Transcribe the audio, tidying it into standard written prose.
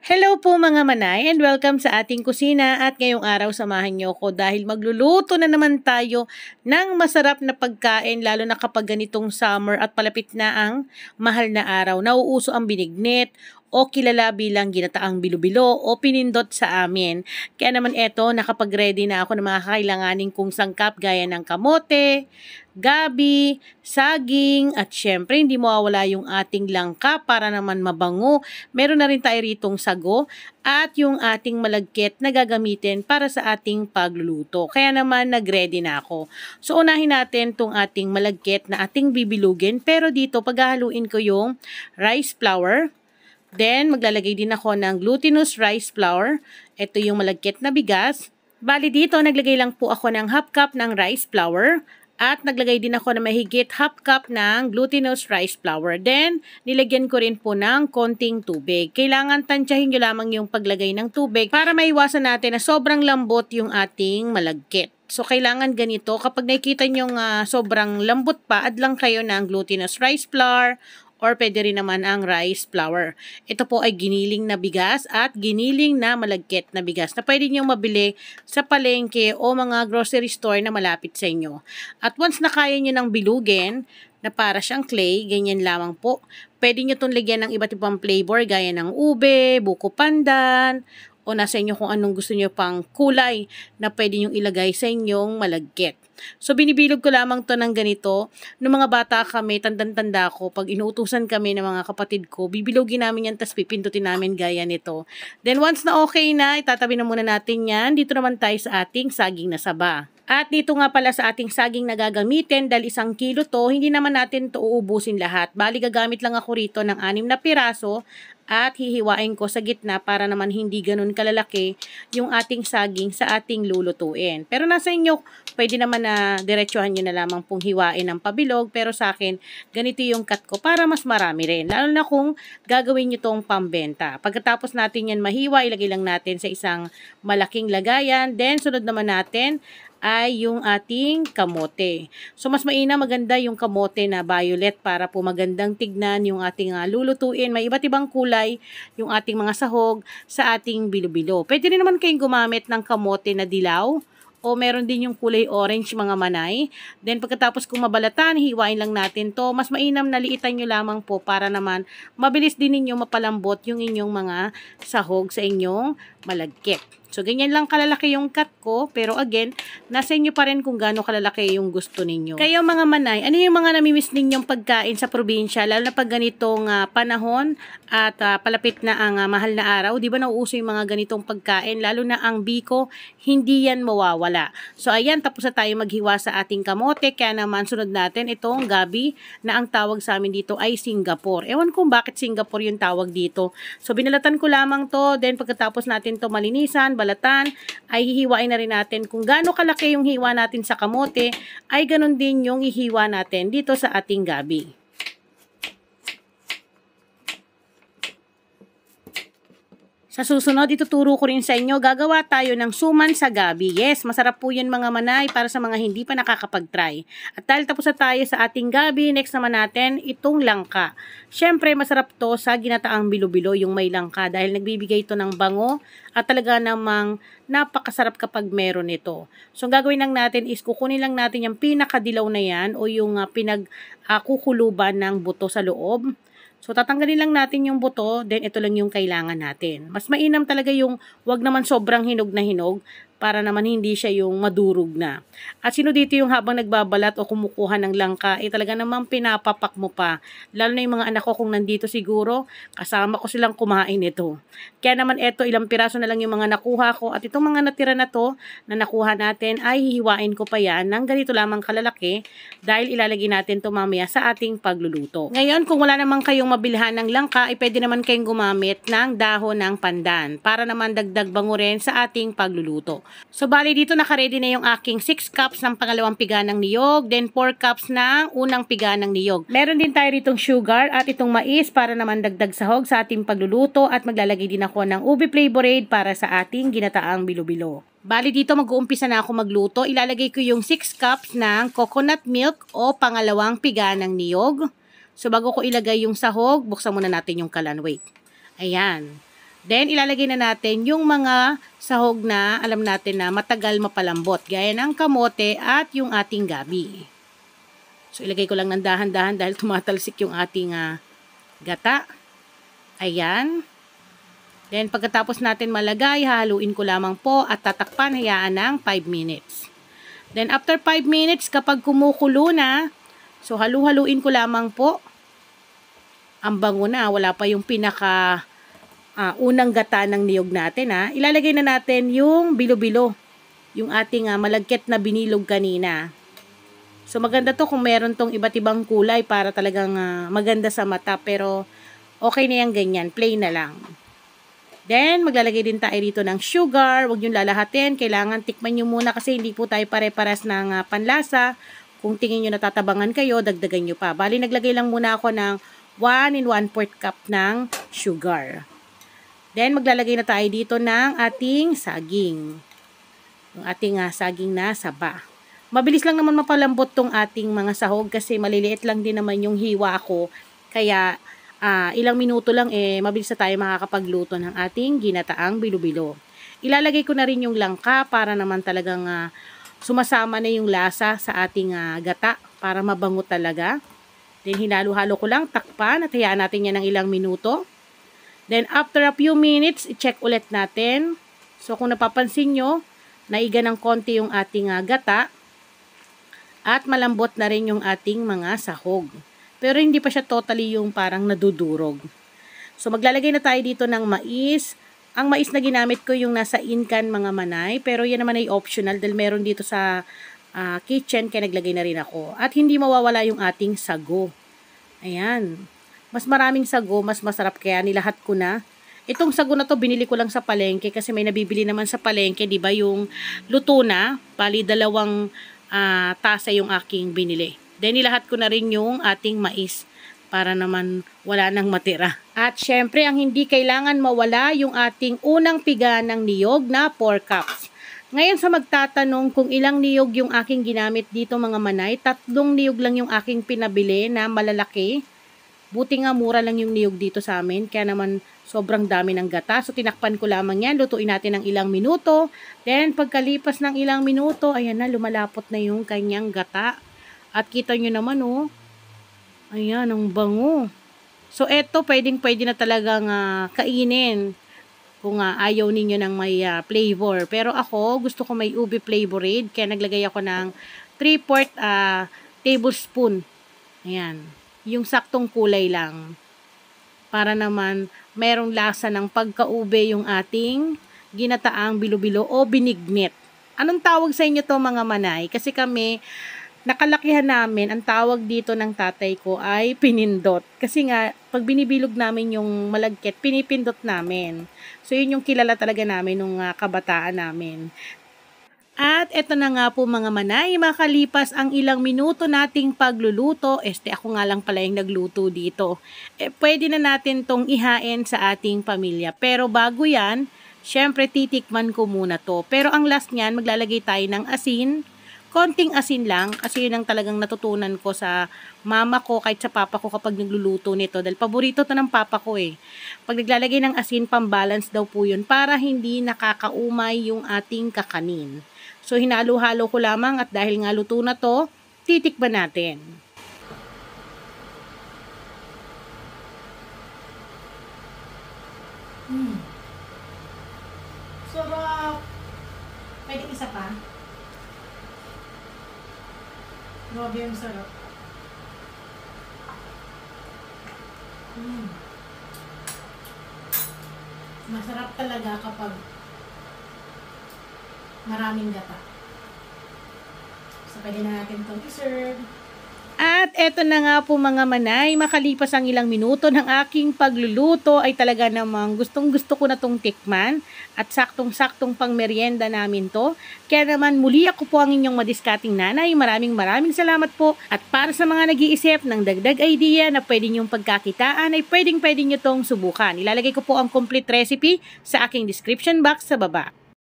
Hello po mga manay and welcome sa ating kusina at ngayong araw samahan niyo ko dahil magluluto na naman tayo ng masarap na pagkain lalo na kapag ganitong summer at palapit na ang mahal na araw. Nauuso ang binignit o kilala bilang ginataang bilo-bilo o pinindot sa amin. Kaya naman eto, nakapag-ready na ako ng mga kailanganin kong sangkap gaya ng kamote, gabi, saging, at syempre hindi mawawala yung ating langka para naman mabango. Meron na rin tayo ritong sago at yung ating malagkit na gagamitin para sa ating pagluluto. Kaya naman nag-ready na ako. So unahin natin tong ating malagkit na ating bibilugin, pero dito paghahaluin ko yung rice flour. Then, maglalagay din ako ng glutinous rice flour. Ito yung malagkit na bigas. Bali dito, naglagay lang po ako ng half cup ng rice flour. At naglagay din ako ng mahigit half cup ng glutinous rice flour. Then, nilagyan ko rin po ng konting tubig. Kailangan tansyahin nyo lamang yung paglagay ng tubig para maiwasan natin na sobrang lambot yung ating malagkit. So, kailangan ganito. Kapag nakikita nyo sobrang lambot pa, add lang kayo ng glutinous rice flour or pwede rin naman ang rice flour. Ito po ay giniling na bigas at giniling na malagkit na bigas na pwede nyo mabili sa palengke o mga grocery store na malapit sa inyo. At once na kaya nyo ng bilugin, na para siyang clay, ganyan lamang po. Pwede nyo itong lagyan ng iba't ibang flavor gaya ng ube, buko pandan, o nasa inyo kung anong gusto nyo pang kulay na pwede nyo ilagay sa inyong malagkit. So, binibilog ko lamang to ng ganito. Noong mga bata kami, tandang-tanda ko, pag inuutusan kami ng mga kapatid ko, bibilogin namin yan, tapos pipindutin namin gaya nito. Then, once na okay na, itatabi na muna natin yan. Dito naman tayo sa ating saging na saba. At dito nga pala sa ating saging na gagamitin, dahil 1 kilo to, hindi naman natin to uubusin lahat. Bali, gagamit lang ako rito ng 6 na piraso at hihiwain ko sa gitna para naman hindi ganun kalalaki yung ating saging sa ating lulutuin. Pero nasa inyo, pwede naman na diretsuhan nyo na lamang pong hiwain ng pabilog. Pero sa akin, ganito yung cut ko para mas marami rin. Lalo na kung gagawin nyo tong pambenta. Pagkatapos natin yan mahiwa, ilagay lang natin sa isang malaking lagayan. Then, sunod naman natin ay yung ating kamote. So, mas maganda yung kamote na violet para po magandang tignan yung ating lulutuin. May iba't ibang kulay yung ating mga sahog sa ating bilo-bilo. Pwede rin naman kayong gumamit ng kamote na dilaw o meron din yung kulay orange mga manay. Then, pagkatapos kung mabalatan, hiwain lang natin to. Mas mainam na liitan nyo lamang po para naman mabilis din ninyo mapalambot yung inyong mga sahog sa inyong malagkit. So, ganyan lang kalalaki yung cut ko. Pero again, nasa inyo pa rin kung gaano kalalaki yung gusto ninyo. Kayo mga manay, ano yung mga namimiss ninyong pagkain sa probinsya? Lalo na pag ganitong panahon at palapit na ang mahal na araw. Di ba nauuso yung mga ganitong pagkain? Lalo na ang biko, hindi yan mawawala. So, ayan, tapos na tayo maghiwa sa ating kamote. Kaya naman, sunod natin itong gabi na ang tawag sa amin dito ay Singapore. Ewan kung bakit Singapore yung tawag dito. So, binalatan ko lamang to. Then, pagkatapos natin to malinisan, balatan, ay hihiwain na rin natin. Kung gaano kalaki yung hiwa natin sa kamote, ay ganun din yung ihiwa natin dito sa ating gabi. Sa susunod, ituturo ko rin sa inyo, gagawa tayo ng suman sa gabi. Yes, masarap po yun mga manay para sa mga hindi pa nakakapag-try. At dahil tapos na tayo sa ating gabi, next naman natin itong langka. Siyempre, masarap to sa ginataang bilo-bilo yung may langka dahil nagbibigay ito ng bango at talaga namang napakasarap kapag meron ito. So, ang gagawin lang natin is kukunin lang natin yung pinakadilaw na yan o yung pinagkukuluban ng buto sa loob. So, tatanggalin lang natin yung buto, then ito lang yung kailangan natin. Mas mainam talaga yung wag naman sobrang hinog na hinog para naman hindi siya yung madurog na. At sino dito yung habang nagbabalat o kumukuha ng langka, talaga namang pinapapak mo pa. Lalo na yung mga anak ko kung nandito siguro, kasama ko silang kumain ito. Kaya naman ito, ilang piraso na lang yung mga nakuha ko. At itong mga natira na to, na nakuha natin, ay hihiwain ko pa yan ng ganito lamang kalalaki dahil ilalagay natin to mamaya sa ating pagluluto. Ngayon, kung wala naman kayong mabilhan ng langka, ay pwede naman kayong gumamit ng dahon ng pandan para naman dagdag bango rin sa ating pagluluto. So, bali dito naka-ready na yung aking 6 cups ng pangalawang piga ng niyog, then 4 cups ng unang piga ng niyog. Meron din tayo ritong sugar at itong mais para naman dagdag sahog sa ating pagluluto at maglalagay din ako ng ube flavorade para sa ating ginataang bilo-bilo. Bali dito mag-uumpisa na ako magluto. Ilalagay ko yung 6 cups ng coconut milk o pangalawang piga ng niyog. So, bago ko ilagay yung sahog, buksan muna natin yung kalan. Wait. Ayan. Then, ilalagay na natin yung mga sahog na alam natin na matagal mapalambot, gaya ng kamote at yung ating gabi. So, ilagay ko lang ng dahan-dahan dahil tumatalsik yung ating gata. Ayan. Then, pagkatapos natin malagay, haluin ko lamang po at tatakpan, hayaan ng 5 minutes. Then, after 5 minutes, kapag kumukulo na, so halu-haluin ko lamang po. Ang bango na, wala pa yung pinaka unang gata ng niyog natin. Ilalagay na natin yung bilo-bilo, yung ating malagkit na binilog kanina. So, maganda to kung meron tong iba't ibang kulay para talagang maganda sa mata. Pero, okay na yan ganyan. Plain na lang. Then, maglalagay din tayo dito ng sugar. Huwag nyo lalahatin. Kailangan tikman nyo muna kasi hindi po tayo pare-pares ng panlasa. Kung tingin nyo natatabangan kayo, dagdagan nyo pa. Bali, naglagay lang muna ako ng 1 and 1/4 cup ng sugar. Then, maglalagay na tayo dito ng ating saging. Yung ating saging na saba. Mabilis lang naman mapalambot tong ating mga sahog kasi maliliit lang din naman yung hiwa ko. Kaya, ilang minuto lang mabilis na tayo makakapagluto ng ating ginataang bilo-bilo. Ilalagay ko na rin yung langka para naman talagang sumasama na yung lasa sa ating gata para mabango talaga. Then, hinalo-halo ko lang, takpan at hayaan natin yan ng ilang minuto. Then, after a few minutes, i-check ulit natin. So, kung napapansin nyo, naiga ng konti yung ating gata at malambot na rin yung ating mga sahog. Pero, hindi pa siya totally yung parang nadudurog. So, maglalagay na tayo dito ng mais. Ang mais na ginamit ko yung nasa Incan mga manay. Pero, yan naman ay optional dahil meron dito sa kitchen kaya naglagay na rin ako. At hindi mawawala yung ating sago. Ayan. Mas maraming sago, mas masarap kaya nilahat ko na. Itong sago na to binili ko lang sa palengke kasi may nabibili naman sa palengke, 'di ba, yung luto na, bali 2 tasa yung aking binili. Then nilahat ko na rin yung ating mais para naman wala nang matira. At syempre, ang hindi kailangan mawala yung ating unang piga ng niyog na 4 cups. Ngayon sa magtatanong kung ilang niyog yung aking ginamit dito mga manay, 3 niyog lang yung aking pinabili na malalaki. Buti nga mura lang yung niyog dito sa amin, kaya naman sobrang dami ng gata. So tinakpan ko lamang yan, lutuin natin ng ilang minuto. Then pagkalipas ng ilang minuto, ayan na, lumalapot na yung kanyang gata. At kita nyo naman ayan, ang bango. So eto, pwede na talagang kainin. Kung ayaw ninyo ng may flavor. Pero ako, gusto ko may ube flavored. Kaya naglagay ako ng 3/4 tablespoon. Ayan. Yung saktong kulay lang. Para naman, merong lasa ng pagkaube yung ating ginataang bilo-bilo o binignit. Anong tawag sa inyo to mga manay? Kasi kami, nakalakihan namin, ang tawag dito ng tatay ko ay pinindot. Kasi nga, pag binibilog namin yung malagkit, pinipindot namin. So, yun yung kilala talaga namin nung kabataan namin. At eto na nga po mga manay, makalipas ang ilang minuto nating pagluluto, ako nga lang pala yung nagluto dito. Pwede na natin tong ihain sa ating pamilya. Pero bago yan, syempre titikman ko muna to. Pero ang last nyan, maglalagay tayo ng asin. Konting asin lang kasi yun ang talagang natutunan ko sa mama ko kahit sa papa ko kapag nagluluto nito dahil paborito to ng papa ko Pag naglalagay ng asin, pambalance daw po yun para hindi nakakaumay yung ating kakanin. So hinalo-halo ko lamang at dahil nga luto na to, titikman natin. Sarap! Pwede isa pa? Grabe yung sarap. Masarap talaga kapag maraming gata. So, pwede na natin itong i-serve. At eto na nga po mga manay, makalipas ang ilang minuto ng aking pagluluto ay talaga namang gustong-gusto ko na tong tikman at saktong-saktong pang merienda namin to. Kaya naman muli ako po ang inyong madiskating nanay. Maraming salamat po. At para sa mga nag-iisip ng dagdag idea na pwede nyong pagkakitaan ay pwedeng nyo tong subukan. Ilalagay ko po ang complete recipe sa aking description box sa baba.